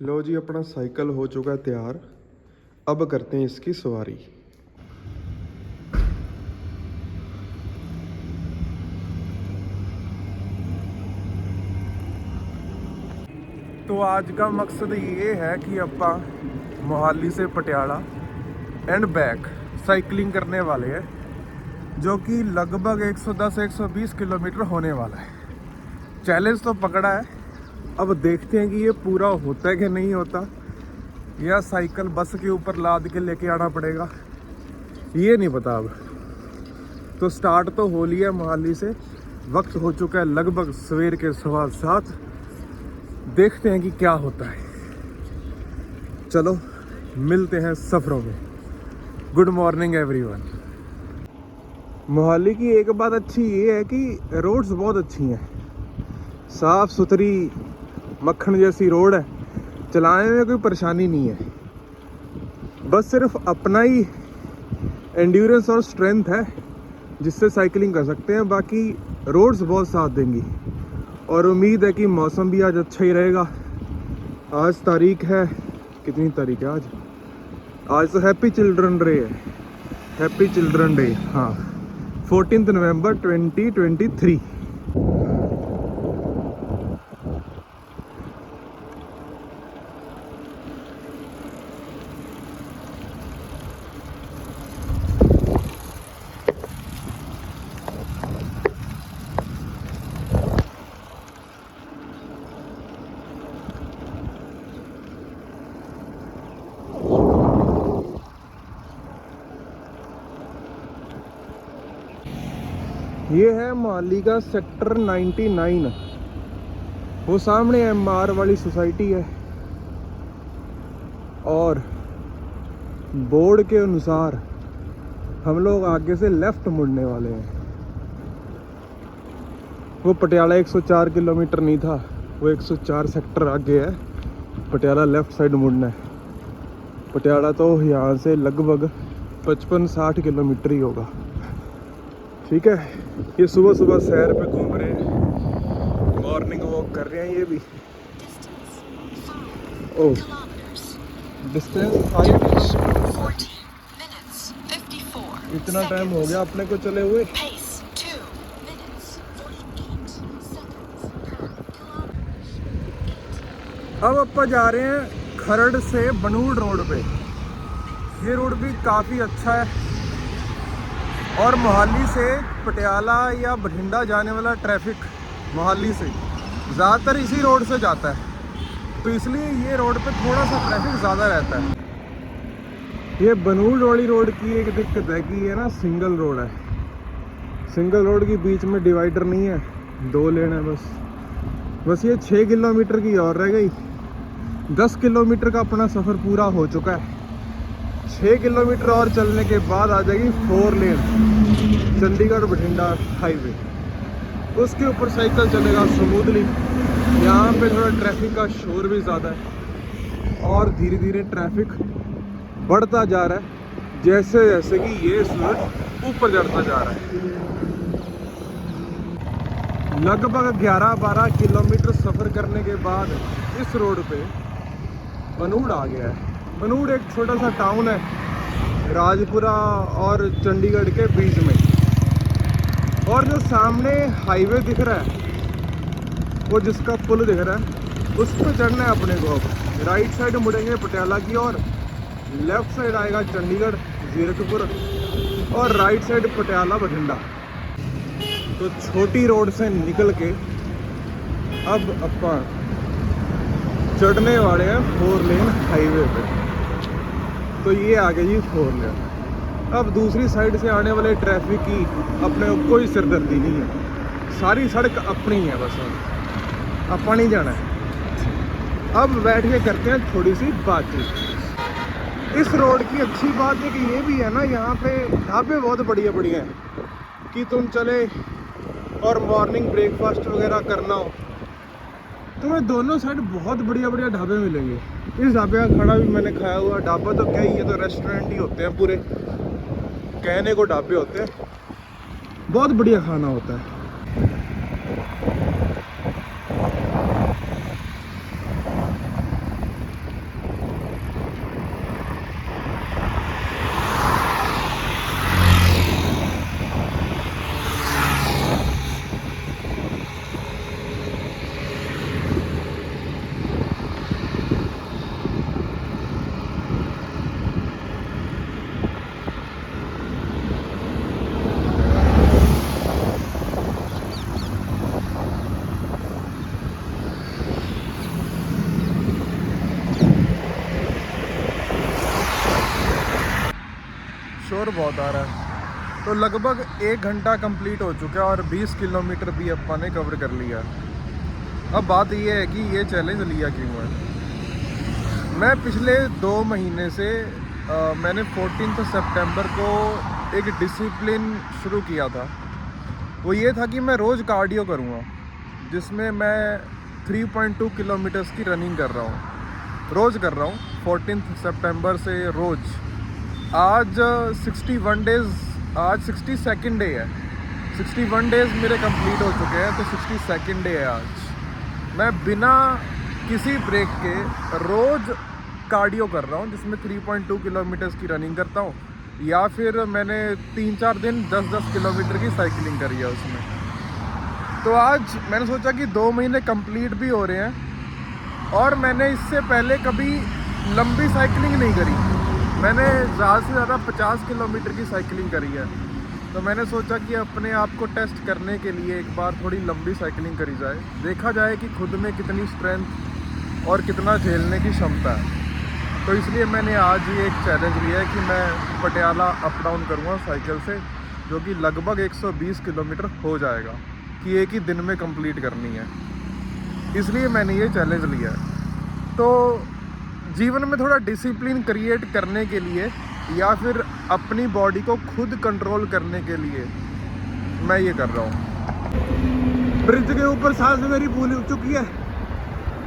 लो जी, अपना साइकिल हो चुका है तैयार। अब करते हैं इसकी सवारी। तो आज का मकसद ये है कि अपा मोहाली से पटियाला एंड बैक साइकिलिंग करने वाले हैं, जो कि लगभग 110-120 किलोमीटर होने वाला है। चैलेंज तो पकड़ा है, अब देखते हैं कि ये पूरा होता है कि नहीं होता, या साइकिल बस के ऊपर लाद के लेके आना पड़ेगा, ये नहीं पता अब। तो स्टार्ट तो हो लिया मोहाली से, वक्त हो चुका है लगभग सवेर के 7:15। देखते हैं कि क्या होता है। चलो मिलते हैं सफरों में। Good morning everyone. मोहाली की एक बात अच्छी ये है कि रोड्स बहुत अच्छी हैं, साफ़ सुथरी मक्खन जैसी रोड है, चलाने में कोई परेशानी नहीं है। बस सिर्फ अपना ही एंड्योरेंस और स्ट्रेंथ है जिससे साइकिलिंग कर सकते हैं, बाकी रोड्स बहुत साथ देंगी। और उम्मीद है कि मौसम भी आज अच्छा ही रहेगा। आज तारीख है, कितनी तारीख है आज? आज तो हैप्पी चिल्ड्रन डे है, हैप्पी चिल्ड्रन डे, हाँ, 14 नवंबर 2023। ये है मोहाली का सेक्टर 99। वो सामने MR वाली सोसाइटी है, और बोर्ड के अनुसार हम लोग आगे से लेफ्ट मुड़ने वाले हैं। वो पटियाला 104 किलोमीटर नहीं था, वो 104 सेक्टर आगे है। पटियाला लेफ्ट साइड मुड़ना है। पटियाला तो यहाँ से लगभग 55-60 किलोमीटर ही होगा। ठीक है, ये सुबह सुबह सैर पे घूम रहे हैं, मॉर्निंग वॉक कर रहे हैं ये भी। ओह, डिस्टेंस 5 इतना टाइम हो गया अपने को चले हुए। अब अपन जा रहे हैं खरड़ से बनूड़ रोड पे। ये रोड भी काफ़ी अच्छा है, और मोहाली से पटियाला या बठिंडा जाने वाला ट्रैफिक मोहाली से ज़्यादातर इसी रोड से जाता है, तो इसलिए ये रोड पे थोड़ा सा ट्रैफिक ज़्यादा रहता है। ये बनूड़ वाली रोड की एक दिक्कत है कि ये ना सिंगल रोड है। सिंगल रोड के बीच में डिवाइडर नहीं है, 2 लेन है बस ये 6 किलोमीटर की और रह गई। 10 किलोमीटर का अपना सफ़र पूरा हो चुका है। 6 किलोमीटर और चलने के बाद आ जाएगी 4 लेन चंडीगढ़ बठिंडा हाईवे। उसके ऊपर साइकिल चलेगा स्मूथली। यहाँ पे थोड़ा ट्रैफिक का शोर भी ज़्यादा है, और धीरे धीरे ट्रैफिक बढ़ता जा रहा है जैसे जैसे कि ये सूरज ऊपर चढ़ता जा रहा है। लगभग 11-12 किलोमीटर सफ़र करने के बाद इस रोड पे बनूड़ आ गया है। बनूड़ एक छोटा सा टाउन है राजपुरा और चंडीगढ़ के बीच में। और जो सामने हाईवे दिख रहा है, वो जिसका पुल दिख रहा है, उस पर चढ़ना है अपने को। अब राइट साइड मुड़ेंगे पटियाला की ओर, लेफ्ट साइड आएगा चंडीगढ़ जीरकपुर, और राइट साइड पटियाला बठिंडा। तो छोटी रोड से निकल के अब अपन चढ़ने वाले हैं 4 लेन हाईवे पे। तो ये आ गई जी 4 लेन। अब दूसरी साइड से आने वाले ट्रैफिक की अपने को कोई सिरदर्दी नहीं है, सारी सड़क अपनी है, बस अपन ही जाना है। अब बैठ के करते हैं थोड़ी सी बातचीत। इस रोड की अच्छी बात है कि ये भी है ना, यहाँ पे ढाबे बहुत बढ़िया बढ़िया हैं कि तुम चले और मॉर्निंग ब्रेकफास्ट वगैरह करना हो, तुम्हें दोनों साइड बहुत बढ़िया बढ़िया ढाबे मिलेंगे। इस ढाबे का खाना भी मैंने खाया हुआ। ढाबा तो क्या ही, ये तो रेस्टोरेंट ही होते हैं पूरे, कहने को ढाबे होते हैं। बहुत बढ़िया खाना होता है। शोर बहुत आ रहा है। तो लगभग 1 घंटा कंप्लीट हो चुका है और 20 किलोमीटर भी अपन ने कवर कर लिया। अब बात ये है कि ये चैलेंज लिया क्यों है। मैं पिछले 2 महीने से मैंने 14 सितंबर को एक डिसिप्लिन शुरू किया था। वो ये था कि मैं रोज़ कार्डियो करूँगा, जिसमें मैं 3.2 किलोमीटर्स की रनिंग कर रहा हूँ, रोज़ कर रहा हूँ 14 सितंबर से रोज़। आज 61 डेज़, आज 62nd डे है। 61 डेज़ मेरे कंप्लीट हो चुके हैं, तो 62nd डे है आज। मैं बिना किसी ब्रेक के रोज़ कार्डियो कर रहा हूँ, जिसमें 3.2 किलोमीटर्स की रनिंग करता हूँ, या फिर मैंने 3-4 दिन 10-10 किलोमीटर की साइकिलिंग करी है उसमें। तो आज मैंने सोचा कि 2 महीने कंप्लीट भी हो रहे हैं और मैंने इससे पहले कभी लंबी साइकिलिंग नहीं करी। मैंने ज़्यादा से ज़्यादा 50 किलोमीटर की साइकिलिंग करी है। तो मैंने सोचा कि अपने आप को टेस्ट करने के लिए एक बार थोड़ी लंबी साइकिलिंग करी जाए, देखा जाए कि खुद में कितनी स्ट्रेंथ और कितना झेलने की क्षमता है। तो इसलिए मैंने आज ही एक चैलेंज लिया है कि मैं पटियाला अप डाउन करूँगा साइकिल से, जो कि लगभग 120 किलोमीटर हो जाएगा, कि एक ही दिन में कंप्लीट करनी है। इसलिए मैंने ये चैलेंज लिया है। तो जीवन में थोड़ा डिसिप्लिन क्रिएट करने के लिए या फिर अपनी बॉडी को खुद कंट्रोल करने के लिए मैं ये कर रहा हूँ। ब्रिज के ऊपर सांस मेरी फूल चुकी है।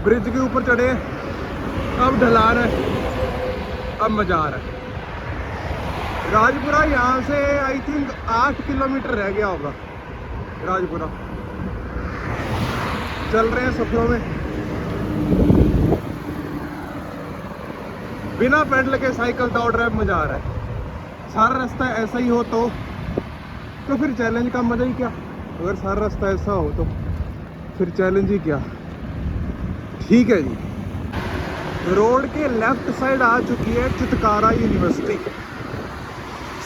ब्रिज के ऊपर चढ़े, अब ढलान है, अब मजा आ रहा है। राजपुरा यहाँ से आई थिंक 8 किलोमीटर रह गया होगा। राजपुरा चल रहे हैं सफरों में, बिना पेडल के साइकिल दौड़ रहा है, मजा आ रहा है। सारा रास्ता ऐसा ही हो तो फिर चैलेंज का मजा ही क्या। अगर सारा रास्ता ऐसा हो तो फिर चैलेंज ही क्या। ठीक है जी, रोड के लेफ्ट साइड आ चुकी है चितकारा यूनिवर्सिटी।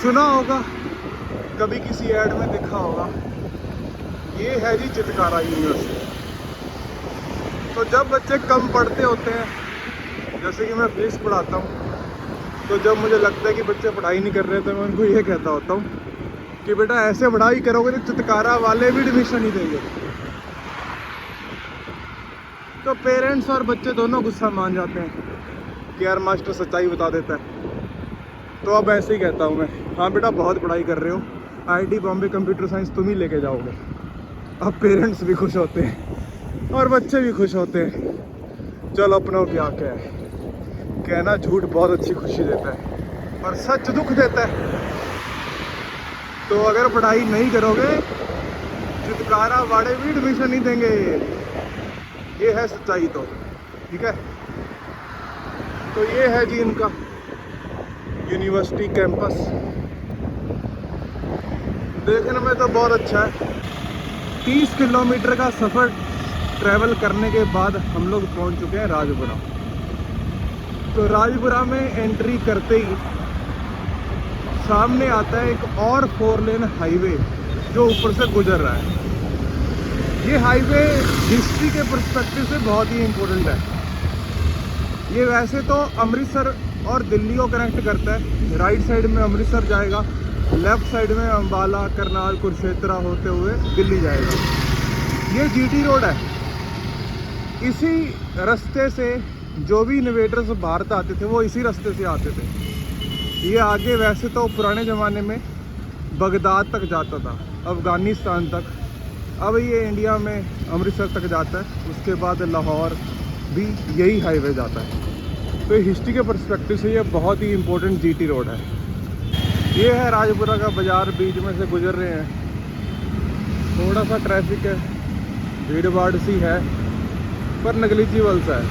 सुना होगा, कभी किसी ऐड में देखा होगा। ये है जी चितकारा यूनिवर्सिटी। तो जब बच्चे कम पढ़ते होते हैं, जैसे कि मैं फिजिक्स पढ़ाता हूँ, तो जब मुझे लगता है कि बच्चे पढ़ाई नहीं कर रहे, तो मैं उनको ये कहता होता हूँ कि बेटा ऐसे पढ़ाई करोगे तो चितकारा वाले भी एडमिशन ही देंगे। तो पेरेंट्स और बच्चे दोनों गुस्सा मान जाते हैं कि यार मास्टर सच्चाई बता देता है। तो अब ऐसे ही कहता हूँ मैं, हाँ बेटा बहुत पढ़ाई कर रहे हो, IIT बॉम्बे कंप्यूटर साइंस तुम ही लेके जाओगे। अब पेरेंट्स भी खुश होते हैं और बच्चे भी खुश होते हैं। चलो अपनों क्या क्या है, कहना झूठ बहुत अच्छी खुशी देता है और सच दुख देता है। तो अगर पढ़ाई नहीं करोगे, चितकारा वाले भी एडमिशन नहीं देंगे। ये है सच्चाई। तो ठीक है, तो ये है जी इनका यूनिवर्सिटी कैंपस। देखने में तो बहुत अच्छा है। 30 किलोमीटर का सफ़र ट्रैवल करने के बाद हम लोग पहुंच चुके हैं राजपुरा। तो राजपुरा में एंट्री करते ही सामने आता है एक और 4 लेन हाईवे जो ऊपर से गुजर रहा है। ये हाईवे हिस्ट्री के पर्सपेक्टिव से बहुत ही इम्पोर्टेंट है। ये वैसे तो अमृतसर और दिल्ली को कनेक्ट करता है। राइट साइड में अमृतसर जाएगा, लेफ्ट साइड में अंबाला, करनाल, कुरुक्षेत्र होते हुए दिल्ली जाएगा। ये GT रोड है। इसी रास्ते से जो भी इनोवेटर्स भारत आते थे वो इसी रास्ते से आते थे। ये आगे वैसे तो पुराने ज़माने में बगदाद तक जाता था, अफ़गानिस्तान तक। अब ये इंडिया में अमृतसर तक जाता है, उसके बाद लाहौर भी यही हाईवे जाता है। तो हिस्ट्री के पर्सपेक्टिव से ये बहुत ही इम्पोर्टेंट GT रोड है। ये है राजपुरा का बाज़ार, बीच में से गुजर रहे हैं। थोड़ा सा ट्रैफिक है, भीड़ भाड़ सी है, पर नेग्लिजिबल सा है।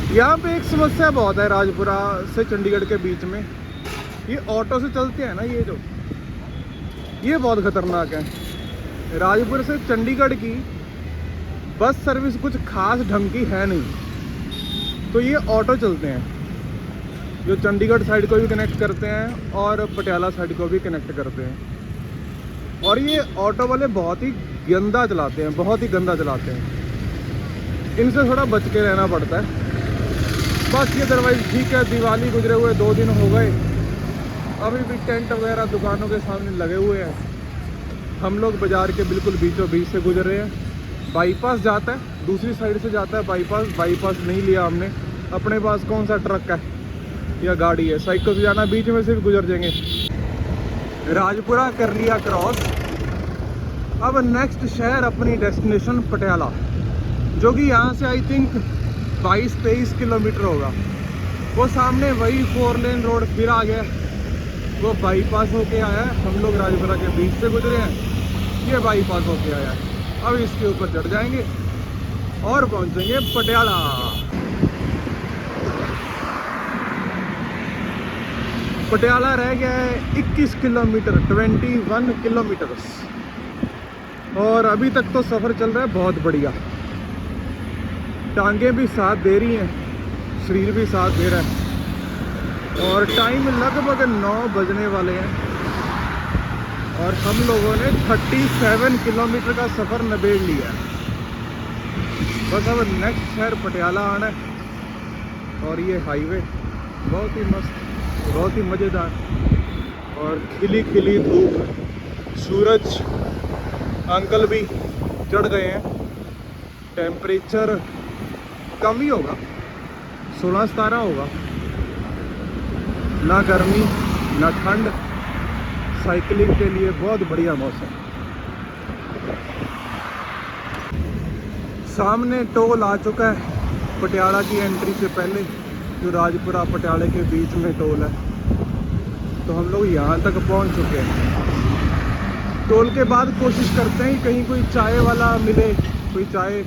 यहाँ पे एक समस्या बहुत है राजपुरा से चंडीगढ़ के बीच में। ये ऑटो से चलते हैं ना, ये बहुत ख़तरनाक है। राजपुर से चंडीगढ़ की बस सर्विस कुछ खास ढंग की है नहीं, तो ये ऑटो चलते हैं जो चंडीगढ़ साइड को भी कनेक्ट करते हैं और पटियाला साइड को भी कनेक्ट करते हैं। और ये ऑटो वाले बहुत ही गंदा चलाते हैं, बहुत ही गंदा चलाते हैं। इनसे थोड़ा बच के रहना पड़ता है। बाकी अदरवाइज़ ठीक है। दिवाली गुजरे हुए 2 दिन हो गए अभी भी टेंट वगैरह दुकानों के सामने लगे हुए हैं। हम लोग बाज़ार के बिल्कुल बीचों बीच से गुजर रहे हैं। बाईपास जाता है, दूसरी साइड से जाता है बाईपास नहीं लिया हमने। अपने पास कौन सा ट्रक है या गाड़ी है, साइकिल से जाना, बीच में से भी गुजर जाएंगे। राजपुरा कर लिया क्रॉस। अब नेक्स्ट शहर अपनी डेस्टिनेशन पटियाला, जो कि यहाँ से आई थिंक 22-23 किलोमीटर होगा। वो सामने वही 4 लेन रोड फिर आ गया, वो बाईपास होके आया है। हम लोग राजपुरा के बीच से गुजरे हैं, ये बाईपास होके आया है। अब इसके ऊपर चढ़ जाएंगे और पहुंचेंगे पटियाला। पटियाला रह गया है 21 किलोमीटर, 21 किलोमीटर। और अभी तक तो सफ़र चल रहा है बहुत बढ़िया। टांगे भी साथ दे रही हैं, शरीर भी साथ दे रहा है। और टाइम लगभग 9 बजने वाले हैं और हम लोगों ने 37 किलोमीटर का सफ़र निबेड़ लिया है। बस अब नेक्स्ट शहर पटियाला आना है। और ये हाईवे बहुत ही मस्त, बहुत ही मज़ेदार। और खिली खिली धूप, सूरज, अंकल भी चढ़ गए हैं। टेम्परेचर कम ही होगा, 16-17 होगा। ना गर्मी ना ठंड, साइकिलिंग के लिए बहुत बढ़िया मौसम। सामने टोल आ चुका है पटियाला की एंट्री से पहले, जो राजपुरा पटियाले के बीच में टोल है। तो हम लोग यहाँ तक पहुँच चुके हैं। टोल के बाद कोशिश करते हैं कहीं कोई चाय वाला मिले, कोई चाय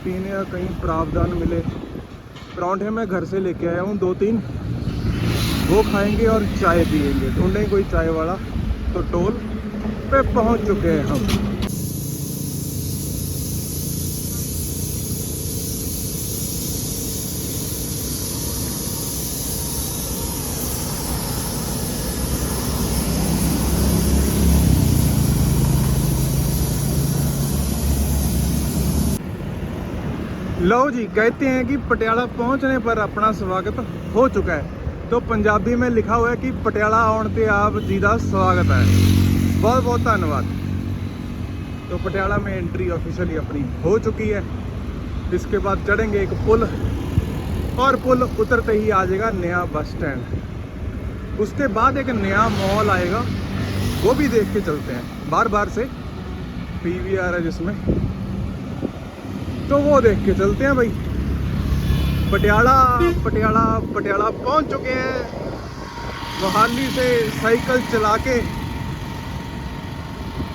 पीने या कहीं प्रावधान मिले। परांठे मैं घर से लेके आया हूँ 2-3, वो खाएंगे और चाय पियेंगे। ढूंढेंगे कोई चाय वाला। तो टोल पे पहुँच चुके हैं हम। लो जी, कहते हैं कि पटियाला पहुंचने पर अपना स्वागत हो चुका है। तो पंजाबी में लिखा हुआ है कि पटियाला आने ते आप जी का स्वागत है। बहुत बहुत धन्यवाद। तो पटियाला में एंट्री ऑफिशियली अपनी हो चुकी है। इसके बाद चढ़ेंगे एक पुल, और पुल उतरते ही आ जाएगा नया बस स्टैंड। उसके बाद एक नया मॉल आएगा, वो भी देख के चलते हैं। बार से PVR है जिसमें, तो वो देख के चलते हैं भाई। पटियाला पहुंच चुके हैं। मोहाली से साइकिल चला के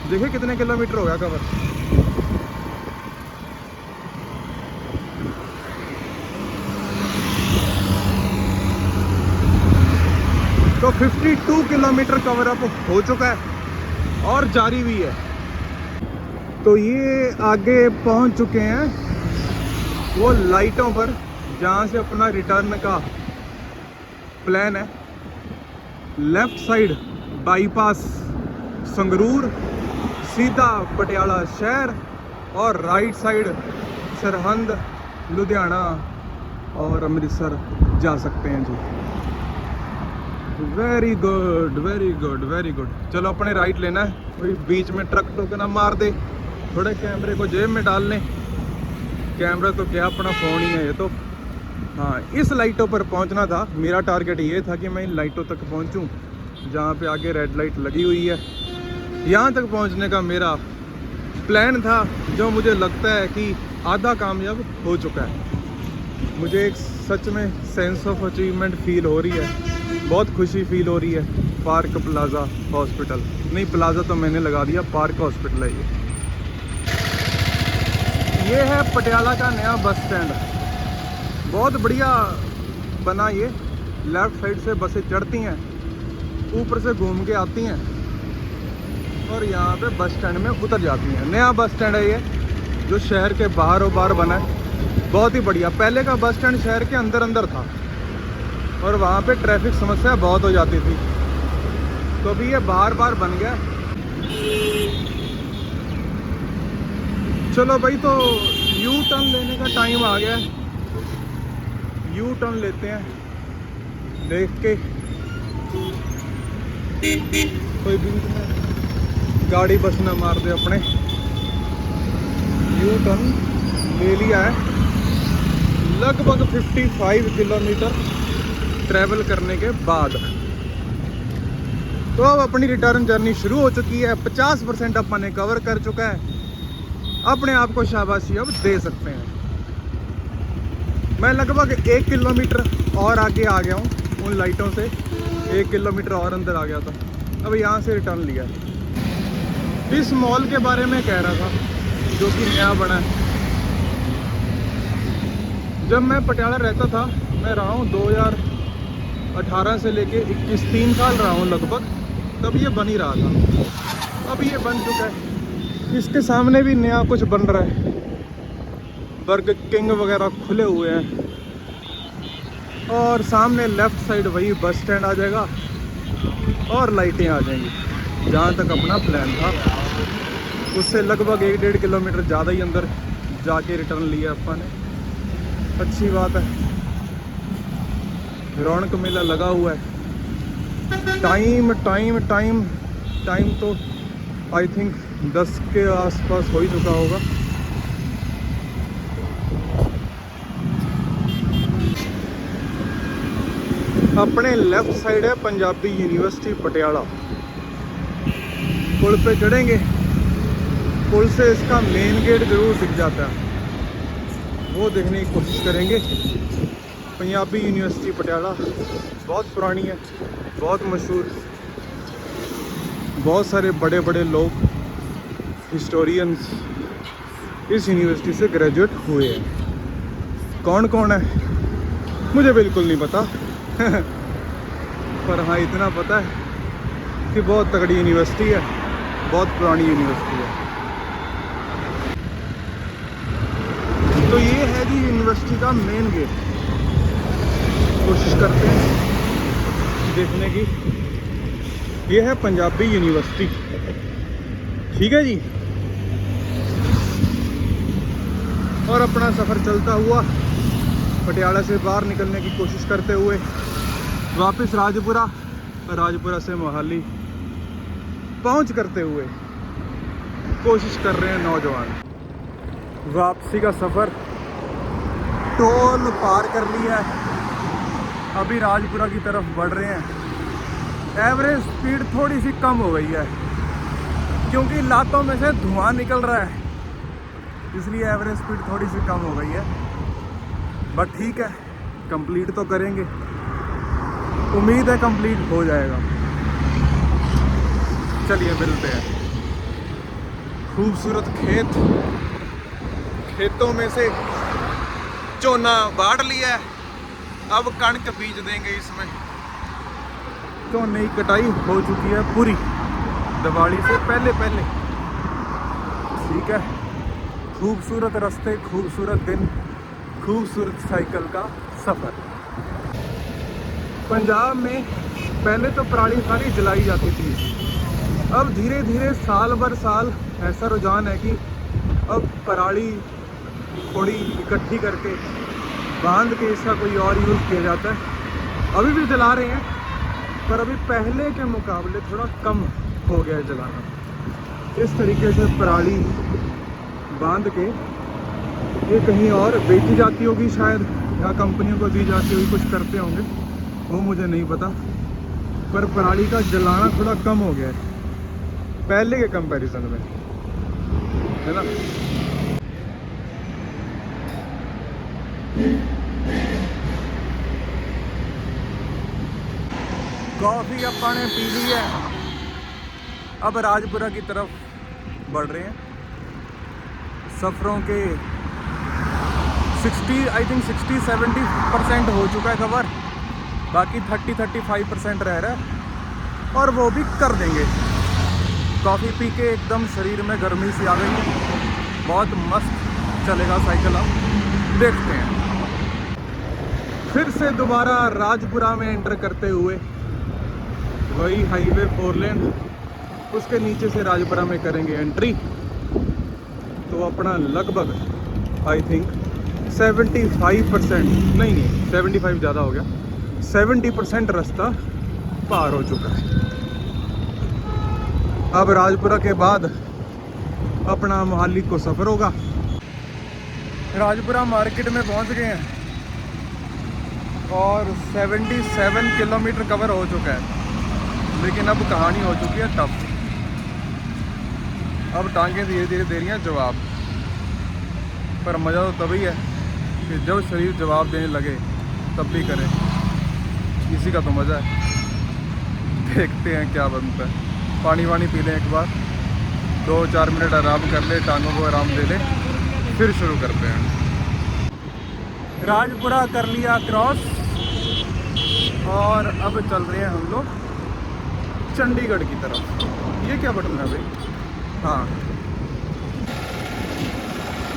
देखिए कितने किलोमीटर हो गया कवर। तो 52 किलोमीटर कवर अप हो चुका है और जारी भी है। तो ये आगे पहुंच चुके हैं वो लाइटों पर, जहाँ से अपना रिटर्न का प्लान है। लेफ्ट साइड बाईपास संगरूर सीधा पटियाला शहर, और राइट साइड सरहंद, लुधियाना और अमृतसर जा सकते हैं जी। Very good very good very good. चलो अपने राइट लेना है, वही बीच में ट्रक टोक ना मार दे। थोड़े कैमरे को जेब में डाल लें। कैमरा तो क्या, अपना फ़ोन ही है ये तो। हाँ, इस लाइटों पर पहुंचना था। मेरा टारगेट ये था कि मैं इन लाइटों तक पहुंचूं, जहाँ पे आगे रेड लाइट लगी हुई है। यहाँ तक पहुंचने का मेरा प्लान था, जो मुझे लगता है कि आधा कामयाब हो चुका है। मुझे एक सच में सेंस ऑफ अचीवमेंट फील हो रही है, बहुत खुशी फील हो रही है। पार्क प्लाजा हॉस्पिटल, नहीं प्लाजा तो मैंने लगा दिया, पार्क हॉस्पिटल है ये है पटियाला का नया बस स्टैंड। बहुत बढ़िया बना ये। लेफ़्ट साइड से बसें चढ़ती हैं, ऊपर से घूम के आती हैं और यहाँ पे बस स्टैंड में उतर जाती हैं। नया बस स्टैंड है ये, जो शहर के बाहर बना है। बहुत ही बढ़िया। पहले का बस स्टैंड शहर के अंदर था और वहाँ पे ट्रैफिक समस्या बहुत हो जाती थी। तो अभी ये बाहर बन गया। चलो भाई, तो यू टर्न लेने का टाइम आ गया है। यू टर्न लेते हैं, देख के कोई बीच में गाड़ी बस ना मार दे अपने। यू टर्न ले लिया है। लगभग 55 किलोमीटर ट्रैवल करने के बाद तो अब अपनी रिटर्न जर्नी शुरू हो चुकी है। 50% अपन ने कवर कर चुका है। अपने आप को शाबाशी अब दे सकते हैं। मैं लगभग 1 किलोमीटर और आगे आ गया हूँ उन लाइटों से। 1 किलोमीटर और अंदर आ गया था। अब यहाँ से रिटर्न लिया। इस मॉल के बारे में कह रहा था जो कि नया बना है। जब मैं पटियाला रहता था, मैं रहा हूँ 2018 से लेके 21, 3 साल रहा हूँ लगभग। तब ये बन ही रहा था। अब ये बन चुका है। इसके सामने भी नया कुछ बन रहा है। बर्गर किंग वगैरह खुले हुए हैं। और सामने लेफ्ट साइड वही बस स्टैंड आ जाएगा और लाइटें आ जाएंगी। जहाँ तक अपना प्लान था उससे लगभग 1-1.5 किलोमीटर ज़्यादा ही अंदर जाके रिटर्न लिया अपन ने। अच्छी बात है। रौनक मेला लगा हुआ है। टाइम तो आई थिंक 10 के आसपास हो ही चुका होगा। अपने लेफ्ट साइड है पंजाबी यूनिवर्सिटी पटियाला। पुल पे चढ़ेंगे। पुल से इसका मेन गेट जरूर दिख जाता है, वो देखने की कोशिश करेंगे। पंजाबी यूनिवर्सिटी पटियाला बहुत पुरानी है, बहुत मशहूर। बहुत सारे बड़े बड़े लोग, हिस्टोरियंस इस यूनिवर्सिटी से ग्रेजुएट हुए हैं। कौन कौन है मुझे बिल्कुल नहीं पता पर हाँ इतना पता है कि बहुत तगड़ी यूनिवर्सिटी है, बहुत पुरानी यूनिवर्सिटी है। तो ये है जी यूनिवर्सिटी का मेन गेट। कोशिश करते हैं देखने की। ये है पंजाबी यूनिवर्सिटी। ठीक है जी। और अपना सफ़र चलता हुआ पटियाला से बाहर निकलने की कोशिश करते हुए वापस राजपुरा, राजपुरा से मोहाली पहुंच करते हुए कोशिश कर रहे हैं नौजवान। वापसी का सफ़र टोल पार कर लिया है। अभी राजपुरा की तरफ बढ़ रहे हैं। एवरेज स्पीड थोड़ी सी कम हो गई है क्योंकि लातों में से धुआं निकल रहा है, इसलिए एवरेज स्पीड थोड़ी सी कम हो गई है। बट ठीक है, कंप्लीट तो करेंगे। उम्मीद है कंप्लीट हो जाएगा। चलिए मिलते हैं। खूबसूरत खेत, खेतों में से चोना बाढ़ लिया है। अब कणक बीज देंगे इसमें। चोने की कटाई हो चुकी है पूरी दिवाली से पहले। ठीक है। खूबसूरत रास्ते, खूबसूरत दिन, खूबसूरत साइकिल का सफ़र। पंजाब में पहले तो पराली सारी जलाई जाती थी। अब धीरे धीरे साल भर साल ऐसा रुझान है कि अब पराली थोड़ी इकट्ठी करके बांध के इसका कोई और यूज़ किया जाता है। अभी भी जला रहे हैं पर अभी पहले के मुकाबले थोड़ा कम हो गया है जलाना। इस तरीके से पराली बांध के ये कहीं और बेची जाती होगी शायद, या कंपनियों को दी जाती होगी, कुछ करते होंगे, वो मुझे नहीं पता। पर पराली का जलाना थोड़ा कम हो गया है पहले के कंपैरिजन में, है ना। कॉफ़ी अपने पी ली है। अब राजपुरा की तरफ बढ़ रहे हैं। सफ़रों के 60-70% हो चुका है कवर। बाकी 30-35% रह रहा है और वो भी कर देंगे। कॉफ़ी पी के एकदम शरीर में गर्मी सी आ गई। बहुत मस्त चलेगा साइकिल। अब देखते हैं। फिर से दोबारा राजपुरा में एंटर करते हुए वही हाईवे 4 लेन, उसके नीचे से राजपुरा में करेंगे एंट्री। तो अपना लगभग आई थिंक 75% नहीं 75 ज़्यादा हो गया, 70% रास्ता पार हो चुका है। अब राजपुरा के बाद अपना मोहाली को सफ़र होगा। राजपुरा मार्केट में पहुंच गए हैं और 77 किलोमीटर कवर हो चुका है, लेकिन अब कहानी हो चुकी है टफ। अब टांगें धीरे धीरे दे रही हैं जवाब, पर मज़ा तो तभी है कि जब शरीर जवाब देने लगे तब भी करें, इसी का तो मज़ा है। देखते हैं क्या बनता है। पानी वानी पी लें एक बार, 2-4 मिनट आराम कर ले, टांगों को आराम दे ले, फिर शुरू करते हैं। राजपुरा कर लिया क्रॉस और अब चल रहे हैं हम लोग चंडीगढ़ की तरफ। ये क्या बटन है भाई? हाँ,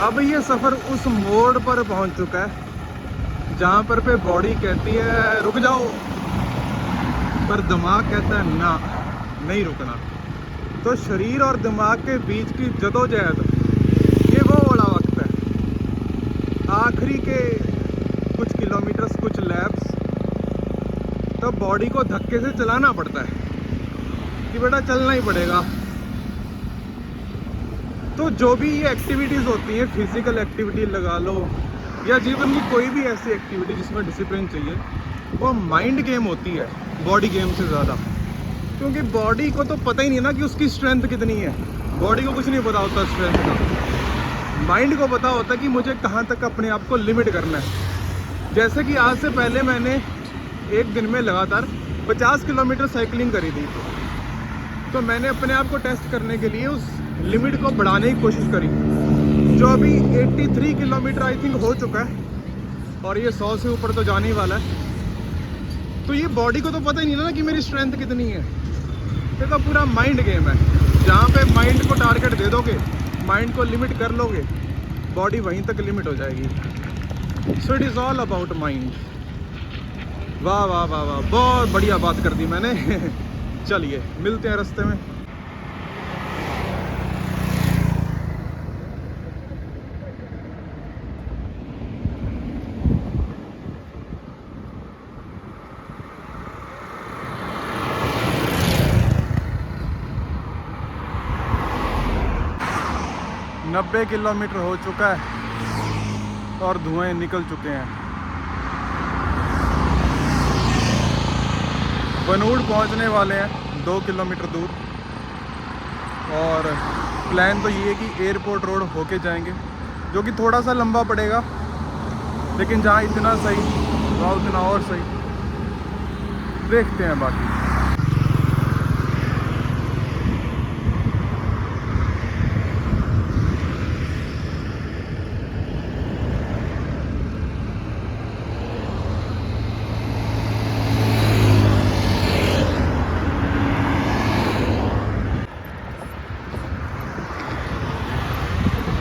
अब ये सफ़र उस मोड़ पर पहुंच चुका है जहाँ पर पे बॉडी कहती है रुक जाओ, पर दिमाग कहता है ना, नहीं रुकना। तो शरीर और दिमाग के बीच की जदोजहद, ये वो वाला वक्त है। आखिरी के कुछ किलोमीटर्स, कुछ लैप्स, तो बॉडी को धक्के से चलाना पड़ता है कि बेटा चलना ही पड़ेगा। तो जो भी ये एक्टिविटीज़ होती हैं, फिजिकल एक्टिविटी लगा लो या जीवन की कोई भी ऐसी एक्टिविटी जिसमें डिसिप्लिन चाहिए, वो माइंड गेम होती है बॉडी गेम से ज़्यादा। क्योंकि बॉडी को तो पता ही नहीं ना कि उसकी स्ट्रेंथ कितनी है। बॉडी को कुछ नहीं पता होता स्ट्रेंथ का। माइंड को पता होता है कि मुझे कहाँ तक अपने आप को लिमिट करना है। जैसे कि आज से पहले मैंने एक दिन में लगातार 50 किलोमीटर साइकिलिंग करी थी, तो मैंने अपने आप को टेस्ट करने के लिए उस लिमिट को बढ़ाने की कोशिश करी, जो अभी 83 किलोमीटर आई थिंक हो चुका है, और ये 100 से ऊपर तो जाने ही वाला है। तो ये बॉडी को तो पता ही नहीं ना कि मेरी स्ट्रेंथ कितनी है। ये तो पूरा माइंड गेम है। जहाँ पे माइंड को टारगेट दे दोगे, माइंड को लिमिट कर लोगे, बॉडी वहीं तक लिमिट हो जाएगी। So it is all about mind. वाह वाह वाह वाह, बहुत बढ़िया बात कर दी मैंने। चलिए मिलते हैं रास्ते में। नब्बे किलोमीटर हो चुका है और धुएं निकल चुके हैं। बनूड़ पहुंचने वाले हैं 2 किलोमीटर दूर, और प्लान तो ये है कि एयरपोर्ट रोड होके जाएंगे, जो कि थोड़ा सा लंबा पड़ेगा, लेकिन जहाँ इतना सही वहाँ उतना और सही। देखते हैं बाकी।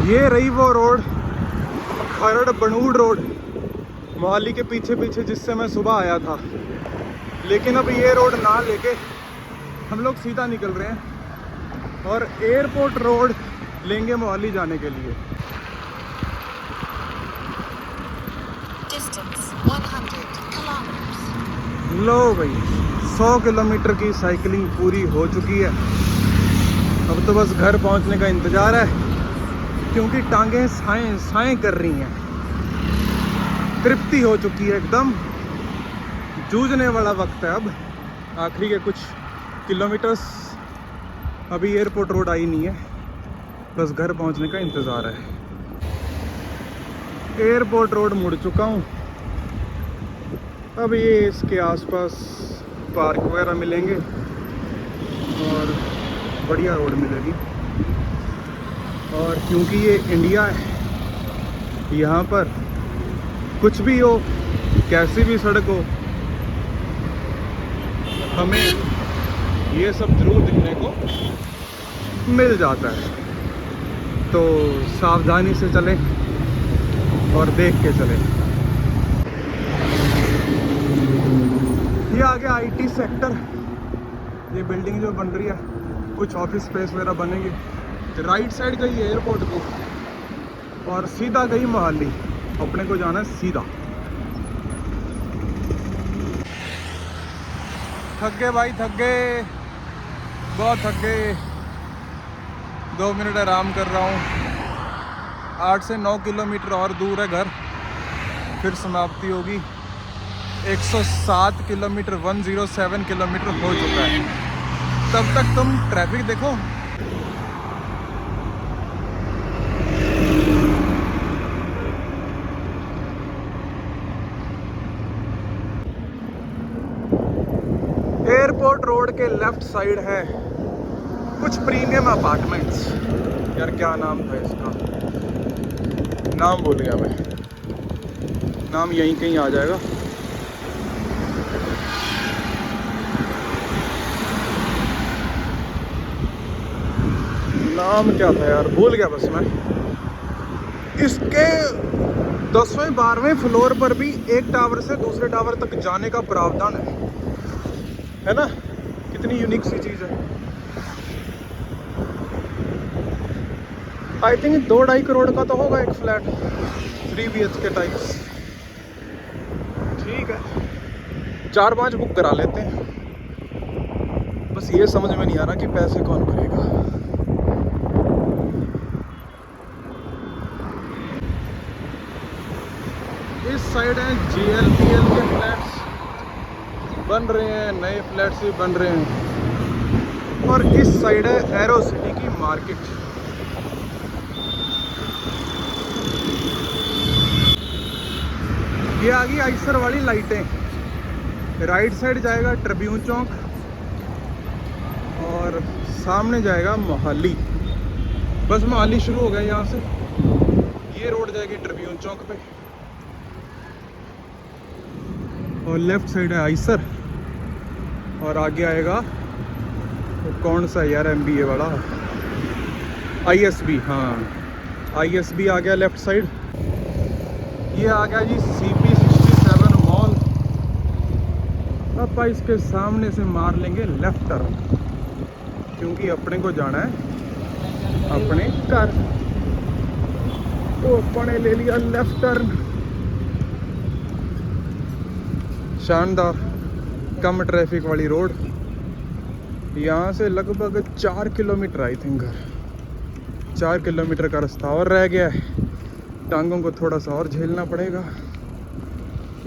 ये रही वो रोड, खरड़ बनूड़ रोड, मोहाली के पीछे पीछे, जिससे मैं सुबह आया था। लेकिन अब ये रोड ना लेके हम लोग सीधा निकल रहे हैं और एयरपोर्ट रोड लेंगे मोहाली जाने के लिए। लो भाई, 100 किलोमीटर की साइकिलिंग पूरी हो चुकी है। अब तो बस घर पहुंचने का इंतज़ार है, क्योंकि टांगें साएं साएं कर रही हैं। तृप्ति हो चुकी है एकदम। जूझने वाला वक्त है अब। आखिरी के कुछ किलोमीटर्स, अभी एयरपोर्ट रोड आई नहीं है, बस घर पहुंचने का इंतज़ार है। एयरपोर्ट रोड मुड़ चुका हूँ। अब ये इसके आसपास पार्क वगैरह मिलेंगे और बढ़िया रोड मिलेगी। और क्योंकि ये इंडिया है, यहाँ पर कुछ भी हो, कैसी भी सड़क हो, हमें ये सब जरूर दिखने को मिल जाता है। तो सावधानी से चलें और देख के चलें। ये आ गया IT सेक्टर। ये बिल्डिंग जो बन रही है, कुछ ऑफिस स्पेस वगैरह बनेंगे। राइट साइड गई एयरपोर्ट को और सीधा गई मोहाली। अपने को जाना है सीधा। थक गए भाई, थक गए, बहुत थक गए। 2 मिनट आराम कर रहा हूँ। 8 से 9 किलोमीटर और दूर है घर, फिर समाप्ति होगी। 107 किलोमीटर 107 किलोमीटर हो चुका है। तब तक तुम ट्रैफिक देखो। एयरपोर्ट रोड के लेफ्ट साइड है कुछ प्रीमियम अपार्टमेंट्स। यार क्या नाम था इसका, नाम भूल गया मैं, नाम यहीं कहीं आ जाएगा। नाम क्या था यार, भूल गया बस मैं। इसके 10वें 12वें फ्लोर पर भी एक टावर से दूसरे टावर तक जाने का प्रावधान है ना। कितनी यूनिक सी चीज़ है। आई थिंक 2-2.5 करोड़ का तो होगा एक फ्लैट, 3 BHK टाइप्स। ठीक है, 4-5 बुक करा लेते हैं। बस ये समझ में नहीं आ रहा कि पैसे कौन भरेगा। इस साइड है GLPL के फ्लैट्स बन रहे हैं, नए फ्लैट्स भी बन रहे हैं। और इस साइड है एरो सिटी की मार्केट। ये आ गई आइसर वाली लाइटें। राइट साइड जाएगा ट्रिब्यून चौक और सामने जाएगा मोहाली। बस मोहाली शुरू हो गया यहाँ से, ये रोड जाएगी ट्रिब्यून चौक पे और लेफ्ट साइड है आइसर। और आगे आएगा तो कौन सा यार, MBA वाला, ISB। हाँ, ISB आ गया लेफ्ट साइड। ये आ गया जी CP67 मॉल। अब इसके सामने से मार लेंगे लेफ्ट टर्न, क्योंकि अपने को जाना है अपने घर। तो अपने ले लिया लेफ्ट टर्न। शानदार कम ट्रैफिक वाली रोड। यहाँ से लगभग 4 किलोमीटर आई थिंक घर। 4 किलोमीटर का रास्ता और रह गया है। टांगों को थोड़ा सा और झेलना पड़ेगा,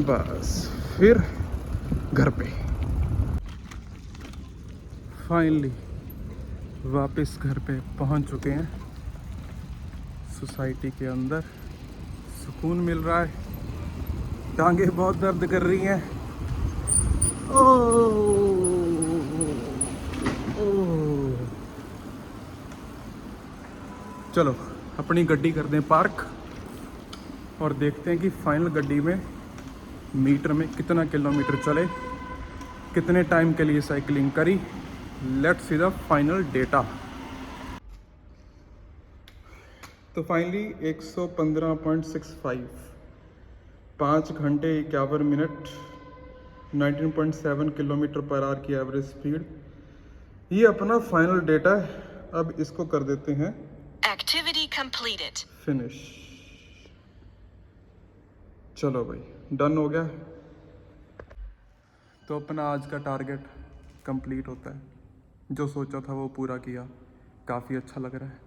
बस फिर घर पे। फाइनली वापस घर पे पहुंच चुके हैं। सोसाइटी के अंदर सुकून मिल रहा है। टांगे बहुत दर्द कर रही हैं। चलो अपनी गड्डी कर दें पार्क और देखते हैं कि फाइनल गड्डी में मीटर में कितना किलोमीटर चले, कितने टाइम के लिए साइकिलिंग करी। Let's see the final data. तो फाइनली 115.65, 5 घंटे 51 मिनट, 19.7 किलोमीटर पर आवर की एवरेज स्पीड। ये अपना फाइनल डेटा है। अब इसको कर देते हैं एक्टिविटी कंप्लीटेड, फिनिश। चलो भाई, डन हो गया। तो अपना आज का टारगेट कंप्लीट होता है। जो सोचा था वो पूरा किया। काफ़ी अच्छा लग रहा है।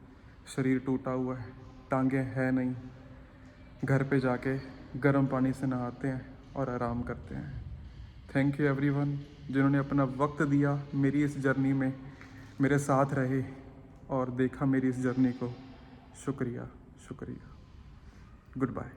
शरीर टूटा हुआ है, टांगे हैं नहीं। घर पे जाके गर्म पानी से नहाते हैं और आराम करते हैं। थैंक यू एवरीवन जिन्होंने अपना वक्त दिया मेरी इस जर्नी में, मेरे साथ रहे और देखा मेरी इस जर्नी को। शुक्रिया शुक्रिया। Good bye.